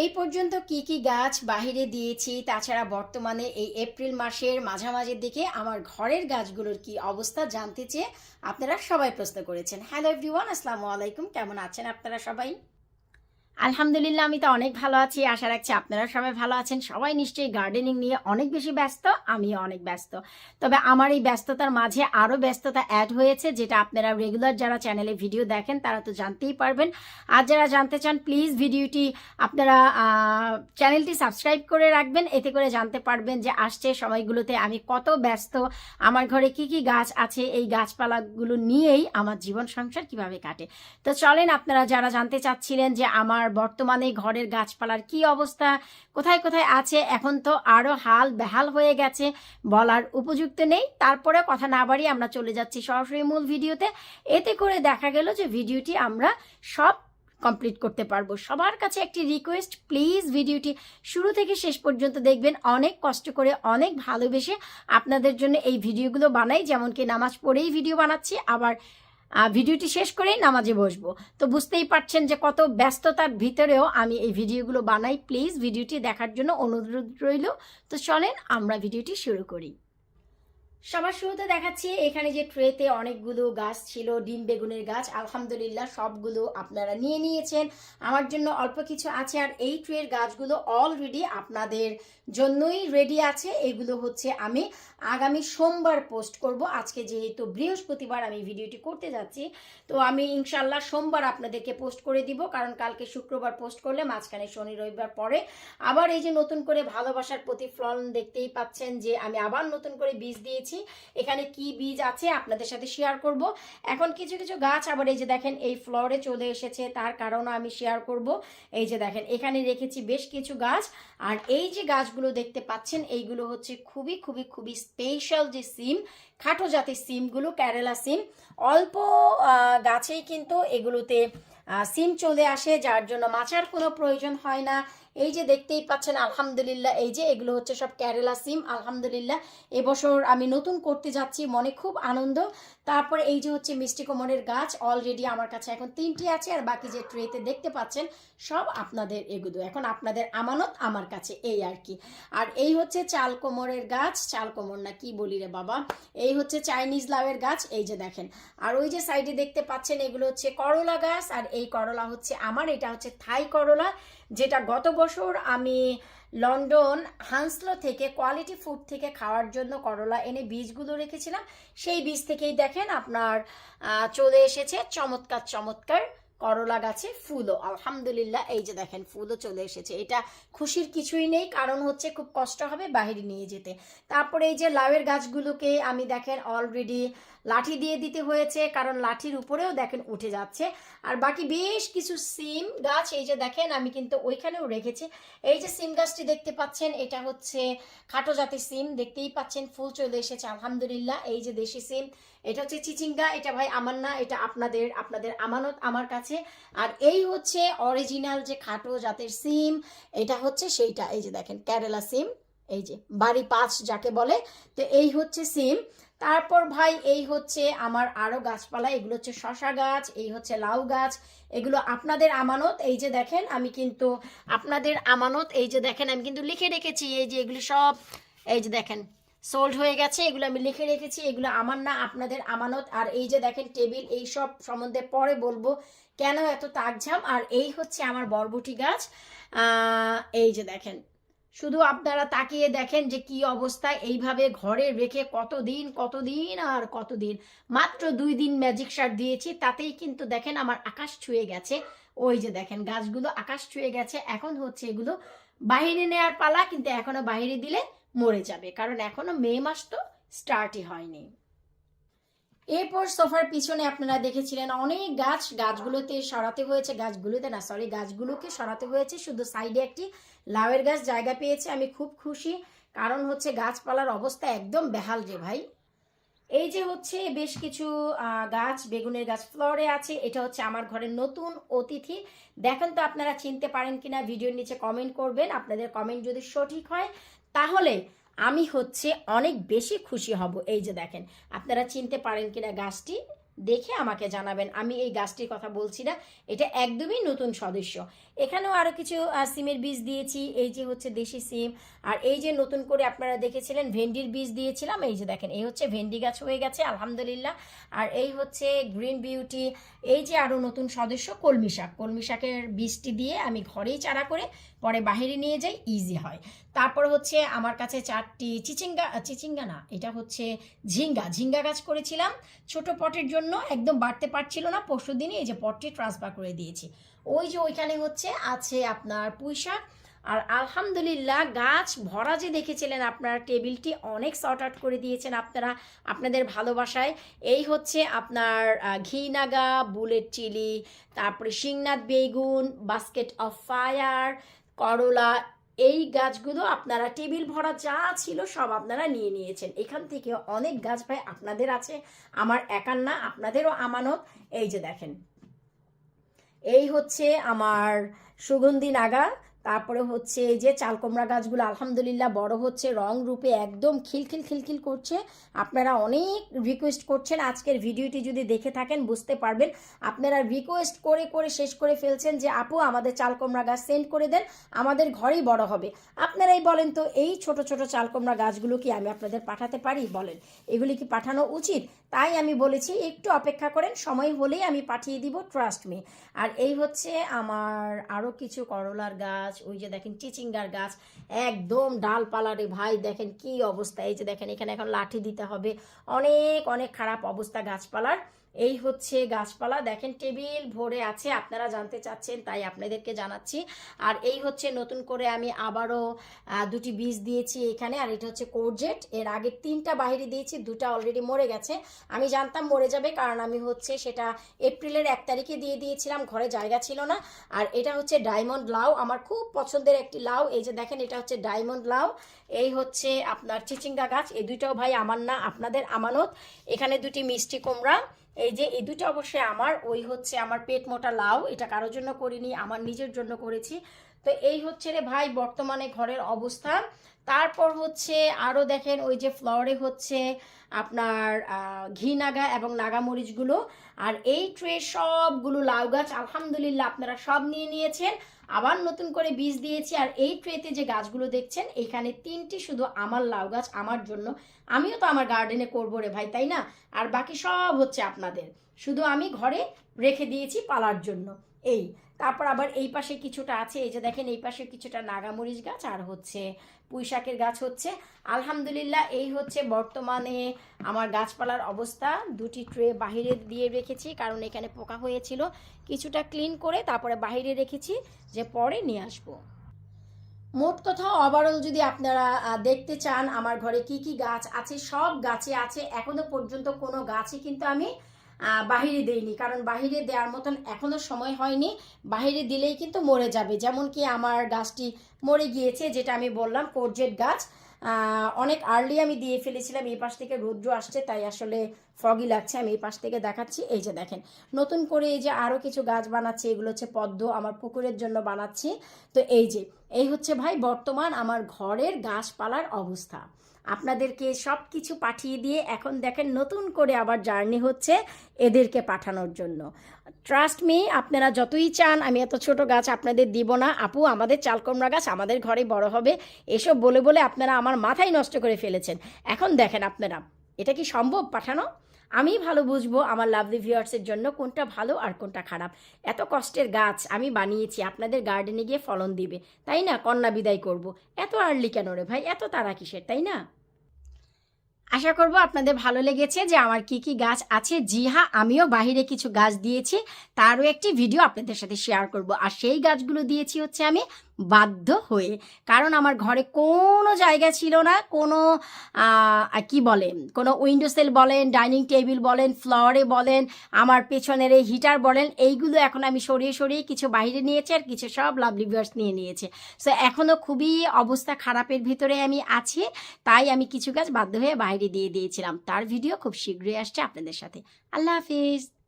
এই পর্যন্ত কি কি গাছ বাহিরে দিয়েছি, তাছাড়া বর্তমানে এই এপ্রিল মাসের মাঝামাঝির দিকে আমার ঘরের গাছগুলোর কি অবস্থা জানতে চেয়ে আপনারা সবাই প্রশ্ন করেছেন। হ্যালো এভরিওয়ান, আসসালামু আলাইকুম। কেমন আছেন আপনারা সবাই? আলহামদুলিল্লাহ, আমি তো অনেক ভালো আছি। আশা রাখছি আপনারা সবাই ভালো আছেন। সবাই নিশ্চয়ই গার্ডেনিং নিয়ে অনেক বেশি ব্যস্ত, আমিও অনেক ব্যস্ত। তবে আমার এই ব্যস্ততার মাঝে আরও ব্যস্ততা অ্যাড হয়েছে, যেটা আপনারা রেগুলার যারা চ্যানেলে ভিডিও দেখেন তারা তো জানতেই পারবেন। আর যারা জানতে চান প্লিজ ভিডিওটি আপনারা চ্যানেলটি সাবস্ক্রাইব করে রাখবেন, এতে করে জানতে পারবেন যে আসছে সময়গুলোতে আমি কত ব্যস্ত, আমার ঘরে কি কি গাছ আছে, এই গাছপালাগুলো নিয়েই আমার জীবন সংসার কিভাবে কাটে। তো চলেন, আপনারা যারা জানতে চাচ্ছিলেন যে আমার বর্তমানে ঘরের গাছপালার কি অবস্থা, কোথায় কোথায় আছে, এখন তো আরও হাল বেহাল হয়ে গেছে, বলার উপযুক্ত নেই। তারপরে কথা না বাড়িয়ে আমরা চলে যাচ্ছি সরাসরি মূল ভিডিওতে। এতে করে দেখা গেল যে ভিডিওটি আমরা সব কমপ্লিট করতে পারবো। সবার কাছে একটি রিকোয়েস্ট, প্লিজ ভিডিওটি শুরু থেকে শেষ পর্যন্ত দেখবেন। অনেক কষ্ট করে, অনেক ভালোবেসে আপনাদের জন্য এই ভিডিওগুলো বানাই, যেমন কি নামাজ পড়েই ভিডিও বানাচ্ছি, আবার ভিডিওটি শেষ করেই নামাজে বসবো। তো বুঝতেই পারছেন যে কত ব্যস্ততার ভিতরেও আমি এই ভিডিওগুলো বানাই। প্লিজ ভিডিওটি দেখার জন্য অনুরোধ রইল। তো চলেন আমরা ভিডিওটি শুরু করি। সবার শুরুতে দেখাচ্ছি এখানে যে ট্রেতে অনেকগুলো গাছ ছিল, ডিম বেগুনের গাছ। আলহামদুলিল্লাহ সবগুলো আপনারা নিয়ে নিয়েছেন, আমার জন্য অল্প কিছু আছে। আর এই ট্রের গাছগুলো অলরেডি আপনাদের জন্যই রেডি আছে। এগুলো হচ্ছে আমি আগামী সোমবার পোস্ট করব। আজকে যেহেতু বৃহস্পতিবার আমি ভিডিওটি করতে যাচ্ছি, তো আমি ইনশাল্লাহ সোমবার আপনাদেরকে পোস্ট করে দিব, কারণ কালকে শুক্রবার পোস্ট করলে মাঝখানে শনি রবিবার পরে আবার এই যে নতুন করে ভালোবাসার প্রতিফলন দেখতেই পাচ্ছেন যে আমি আবার নতুন করে বীজ দিয়েছি। এখানে কি বীজ আছে আপনাদের সাথে শেয়ার করব। এখন কিছু কিছু গাছ আবার এই যে দেখেন এই ফ্লোরে চলে এসেছে, তার কারণও আমি শেয়ার করব। এই যে দেখেন এখানে রেখেছি বেশ কিছু গাছ। আর এই যে গাছগুলো দেখতে পাচ্ছেন এইগুলো হচ্ছে খুবই খুবই খুবই স্পেশাল যে সিম, খাটো জাতের সিমগুলো, কেরালা সিম। অল্প গাছেই কিন্তু এগুলোতে সিম চলে আসে, যার জন্য মাচার কোনো প্রয়োজন হয় না। এই যে দেখতেই পাচ্ছেন আলহামদুলিল্লাহ, এই যে এগুলো হচ্ছে সব কেরালা সিম। আলহামদুলিল্লাহ এবছর আমি নতুন করতে যাচ্ছি, মনে খুব আনন্দ। তারপরে এই যে হচ্ছে মিষ্টি কুমড়ের গাছ, অলরেডি আমার কাছে এখন 3টি আছে, আর বাকি যে ট্রেতে দেখতে পাচ্ছেন সব আপনাদের। এগুলো এখন আপনাদের আমানত আমার কাছে, এই আর কি। আর এই হচ্ছে চাল কোমরের গাছ, চাল কোমর না কি বলি রে বাবা, এই হচ্ছে চাইনিজ লাউয়ের গাছ, এই যে দেখেন। আর ওই যে সাইডে দেখতে পাচ্ছেন এগুলো হচ্ছে করলা গাছ। আর এই করলা হচ্ছে আমার, এটা হচ্ছে থাই করলা, যেটা গত বছর আমি লন্ডন হান্সলো থেকে কোয়ালিটি ফুড থেকে খাওয়ার জন্য করলা এনে বীজগুলো রেখেছিলাম। সেই বীজ থেকেই দেখেন আপনার চলে এসেছে চমৎকার চমৎকার করলা গাছে ফুলও। আলহামদুলিল্লাহ এই যে দেখেন ফুলও চলে এসেছে। এটা খুশির কিছুই নেই, কারণ হচ্ছে খুব কষ্ট হবে বাইরে নিয়ে যেতে। তারপরে এই যে লাউয়ের গাছগুলোকে আমি দেখেন অলরেডি লাঠি দিয়ে দিতে হয়েছে, কারণ লাঠির উপরেও দেখেন উঠে যাচ্ছে। আর বাকি বেশ কিছু সিম গাছ এই যে দেখেন আমি কিন্তু ওইখানেও রেখেছি। এই যে সিম গাছটি দেখতে পাচ্ছেন এটা হচ্ছে খাটো জাতের সিম, দেখতেই পাচ্ছেন ফুল চলে এসেছে আলহামদুলিল্লাহ। এই যে দেশি সিম, এটা হচ্ছে চিচিঙ্গা, এটা ভাই আমার না, এটা আপনাদের, আপনাদের আমানত আমার কাছে। আর এই হচ্ছে অরিজিনাল যে খাটো জাতের সিম, এটা হচ্ছে সেইটা, এই যে দেখেন কেরালা সিম, এই যে বাড়ি 5 যাকে বলে। তো এই হচ্ছে সিম। তারপর ভাই এই হচ্ছে আমার আরো গাছপালা, এগুলো হচ্ছে শশা গাছ, এই হচ্ছে লাউ গাছ, এগুলো আপনাদের আমানত। এই যে দেখেন আমি কিন্তু আপনাদের আমানত, এই যে দেখেন আমি কিন্তু লিখে রেখেছি, এই যে এগুলো সব এই যে দেখেন সোল্ড হয়ে গেছে, এগুলো আমি লিখে রেখেছি, এগুলো আমার না, আপনাদের আমানত। আর এই যে দেখেন টেবিল, এই সব সম্বন্ধে পরে বলবো কেন এত তাকঝাম। আর এই হচ্ছে আমার বরবটি গাছ, এই যে দেখেন, শুধু আপনারা তাকিয়ে দেখেন যে কি অবস্থা। এইভাবে ঘরে রেখে কতদিন কতদিন আর কতদিন, মাত্র 2 দিন ম্যাজিক সার দিয়েছি, তাতেই কিন্তু দেখেন আমার আকাশ ছুঁয়ে গেছে। ওই যে দেখেন গাছগুলো আকাশ ছুঁয়ে গেছে। এখন হচ্ছে এগুলো বাইরে নেওয়ার পালা, কিন্তু এখনো বাইরে দিলে মরে যাবে, কারণ এখনো মে মাস তো স্টার্টই হয়নি। এরপর সোফার পিছনে আপনারা দেখেছিলেন অনেক গাছ, গাছগুলোতে সরাতে হয়েছে, গাছগুলোতে না সরি গাছগুলোকে সরাতে হয়েছে, শুধু সাইডে একটি লাউয়ের গাছ জায়গা পেয়েছে। আমি খুব খুশি, কারণ হচ্ছে গাছপালার অবস্থা একদম বেহাল রে ভাই। এই যে হচ্ছে বেশ কিছু গাছ, বেগুনের গাছ ফ্লোরে আছে। এটা হচ্ছে আমার ঘরের নতুন অতিথি। দেখেন তো আপনারা চিনতে পারেন কিনা, ভিডিওর নিচে কমেন্ট করবেন। আপনাদের কমেন্ট যদি সঠিক হয় তাহলে আমি হচ্ছে অনেক বেশি খুশি হব। এই যে দেখেন আপনারা চিনতে পারেন কিনা গাছটি, দেখে আমাকে জানাবেন। আমি এই গাছটির কথা বলছি না, এটা একদমই নতুন সদস্য। এখানেও আরও কিছু সিমের বীজ দিয়েছি, এই যে হচ্ছে দেশি সিম। আর এই যে নতুন করে আপনারা দেখেছিলেন ভেন্ডির বীজ দিয়েছিলাম, এই যে দেখেন এই হচ্ছে ভেন্ডি গাছ হয়ে গেছে আলহামদুলিল্লাহ। আর এই হচ্ছে গ্রিন বিউটি। এই যে আরও নতুন সদস্য কলমি শাক, কলমি শাকের বীজটি দিয়ে আমি ঘরেই চারা করে পরে বাহিরে নিয়ে যাই, ইজি হয়। তারপর হচ্ছে আমার কাছে 4টি চিচিঙ্গা না, এটা হচ্ছে ঝিঙ্গা গাছ করেছিলাম ছোট পটের জন্য, একদম বাড়তে পারছিল না। পরশু দিনই এই যে পটটি ট্রান্সফার করে দিয়েছি। ওই যে ওইখানে হচ্ছে আছে আপনার পুঁই শাক। আর আলহামদুলিল্লাহ গাছ ভরা যে দেখেছিলেন আপনার, টেবিলটি অনেক সর্ট আউট করে দিয়েছেন আপনারা আপনাদের ভালোবাসায়। এই হচ্ছে আপনার ঘি নাগা, বুলেট চিলি, তারপরে শিংনাথ বেগুন, বাস্কেট অফ ফায়ার, করলা। এই গাছগুলো আপনারা টেবিল ভরা যা ছিল সব আপনারা নিয়ে নিয়েছেন। এখান থেকে অনেক গাছ ভাই আপনাদের আছে, আমার একার না, আপনাদেরও আমানত। এই যে দেখেন এই হচ্ছে আমার সুগন্ধি নাগা। তারপরে হচ্ছে এই যে চালকুমড়া গাছগুলো আলহামদুলিল্লাহ বড় হচ্ছে, রং রূপে একদম খিলখিল করছে। আপনারা অনেক রিকোয়েস্ট করছেন, আজকের ভিডিওটি যদি দেখে থাকেন বুঝতে পারবেন। আপনারা রিকোয়েস্ট করে করে শেষ করে ফেলছেন যে আপু আমাদের চালকুমড়া গাছ সেন্ড করে দেন, আমাদের ঘরেই বড় হবে। আপনারাই বলেন তো, এই ছোট ছোট চালকুমড়া গাছগুলো কি আমি আপনাদের পাঠাতে পারি? বলেন, এগুলি কি পাঠানো উচিত? তাই আমি বলেছি একটু অপেক্ষা করেন, সময় হলেই আমি পাঠিয়ে দিব, ট্রাস্ট মি। আর এই হচ্ছে আমার আরও কিছু করলার গাছ, ওই যে দেখেন চিচিঙ্গার গাছ, একদম ডালপালারে ভাই দেখেন কি অবস্থা। এই যে দেখেন এখানে এখন লাঠি দিতে হবে, অনেক অনেক খারাপ অবস্থা গাছপালার। এই হচ্ছে গাছপালা, দেখেন টেবিল ভরে আছে। আপনারা জানতে চাচ্ছেন তাই আপনাদেরকে জানাচ্ছি। আর এই হচ্ছে নতুন করে আমি আবারও 2টি বীজ দিয়েছি এখানে। আর এটা হচ্ছে কোরজেট, এর আগে 3টা বাইরে দিয়েছি, 2টা অলরেডি মরে গেছে। আমি জানতাম মরে যাবে, কারণ আমি হচ্ছে সেটা এপ্রিলের 1 তারিখে দিয়ে দিয়েছিলাম, ঘরে জায়গা ছিল না। আর এটা হচ্ছে ডায়মন্ড লাউ, আমার খুব পছন্দের একটি লাউ। এই যে দেখেন এটা হচ্ছে ডায়মন্ড লাউ। এই হচ্ছে আপনার চিচিঙ্গা গাছ, এই দুইটাও ভাই আমার না, আপনাদের আমানত। এখানে 2টি মিষ্টি কুমড়া, এই যে এই দুটো অবশ্যই আমার। ওই হচ্ছে আমার পেট মোটা লাউ, এটা কারোর জন্য করিনি, আমার নিজের জন্য করেছি। তো এই হচ্ছে রে ভাই বর্তমানে ঘরের অবস্থা। তারপর হচ্ছে আরও দেখেন ওই যে ফ্লোরে হচ্ছে আপনার ঘি নাগা এবং নাগামরিচগুলো। আর এই ট্রে সবগুলো লাউ গাছ আলহামদুলিল্লাহ আপনারা সব নিয়ে নিয়েছেন, আবার নতুন করে বীজ দিয়েছি। আর এই ট্রেতে যে গাছগুলো দেখছেন এখানে 3টি শুধু আমার লাউ গাছ, আমার জন্য। আমিও তো আমার গার্ডেনে করবো রে ভাই, তাই না? আর বাকি সব হচ্ছে আপনাদের, শুধু আমি ঘরে রেখে দিয়েছি পালার জন্য। এই তারপর আবার এই পাশে কিছুটা আছে, এই যে দেখেন এই পাশে কিছুটা নাগামরিচ গাছ আর হচ্ছে পুঁই শাকের গাছ হচ্ছে। আলহামদুলিল্লাহ এই হচ্ছে বর্তমানে আমার গাছপালার অবস্থা। 2টি ট্রে বাহিরে দিয়ে রেখেছি, কারণ এখানে পোকা হয়েছিল, কিছুটা ক্লিন করে তারপরে বাহিরে রেখেছি যে পরে নিয়ে আসবো। মোট কথা ওভারঅল যদি আপনারা দেখতে চান আমার ঘরে কি কি গাছ আছে, সব গাছে আছে। এখনো পর্যন্ত কোনো গাছই কিন্তু আমি বাহিরে দেইনি, কারণ বাহিরে দেওয়ার মতন এখনো সময় হয়নি। বাহিরে দিলেই কিন্তু মরে যাবে, যেমন কি আমার গাছটি মরে গিয়েছে, যেটা আমি বললাম কোরজেট গাছ। অনেক আর্লি আমি দিয়ে ফেলেছিলাম। এই পাশ থেকে রৌদ্র আসছে তাই আসলে ফগি লাগছে, আমি এই পাশ থেকে দেখাচ্ছি। এই যে দেখেন নতুন করে এই যে আরও কিছু গাছ বানাচ্ছি, এগুলো হচ্ছে পদ্ম, আমার পুকুরের জন্য বানাচ্ছি। তো এই হচ্ছে ভাই বর্তমান আমার ঘরের গাছপালার অবস্থা। আপনাদেরকে সব কিছু পাঠিয়ে দিয়ে এখন দেখেন নতুন করে আবার জার্নি হচ্ছে এদেরকে পাঠানোর জন্য। ট্রাস্ট মি, আপনারা যতই চান আমি এত ছোট গাছ আপনাদের দিব না। আপু আমাদের চালকুমড়া গাছ আমাদের ঘরে বড় হবে, এসব বলে বলে আপনারা আমার মাথাই নষ্ট করে ফেলেছেন। এখন দেখেন আপনারা, এটা কি সম্ভব পাঠানো? আমি ভালো বুঝবো আমার লাভলি ভিউয়ার্সের জন্য কোনটা ভালো আর কোনটা খারাপ। এত কষ্টের গাছ আমি বানিয়েছি আপনাদের গার্ডেনে গিয়ে ফলন দিবে, তাই না? কন্যা বিদায় করব, এত আর্লি কেন রে ভাই, এত তাড়া কিসের, তাই না? আশা করব আপনাদের ভালো লেগেছে যে আমার কি কি গাছ আছে। জি হ্যাঁ, আমিও বাহিরে কিছু গাছ দিয়েছি, তারও একটি ভিডিও আপনাদের সাথে শেয়ার করব। আর সেই গাছগুলো দিয়েছি হচ্ছে আমি বাধ্য হয়ে, কারণ আমার ঘরে কোনো জায়গা ছিল না। কোনো কি বলে, কোনো উইন্ডো সেল বলেন, ডাইনিং টেবিল বলেন, ফ্লোরে বলেন, আমার পেছনের এই হিটার বলেন, এইগুলো এখন আমি সরিয়ে সরিয়ে কিছু বাইরে নিয়েছি আর কিছু সব লাভলি ভিউয়ার্স নিয়ে নিয়েছে। সো এখনও খুবই অবস্থা খারাপের ভিতরে আমি আছি, তাই আমি কিছু গাছ বাধ্য হয়ে বাইরে দিয়ে দিয়েছিলাম। তার ভিডিও খুব শীঘ্রই আসছে আপনাদের সাথে। আল্লাহ হাফিজ।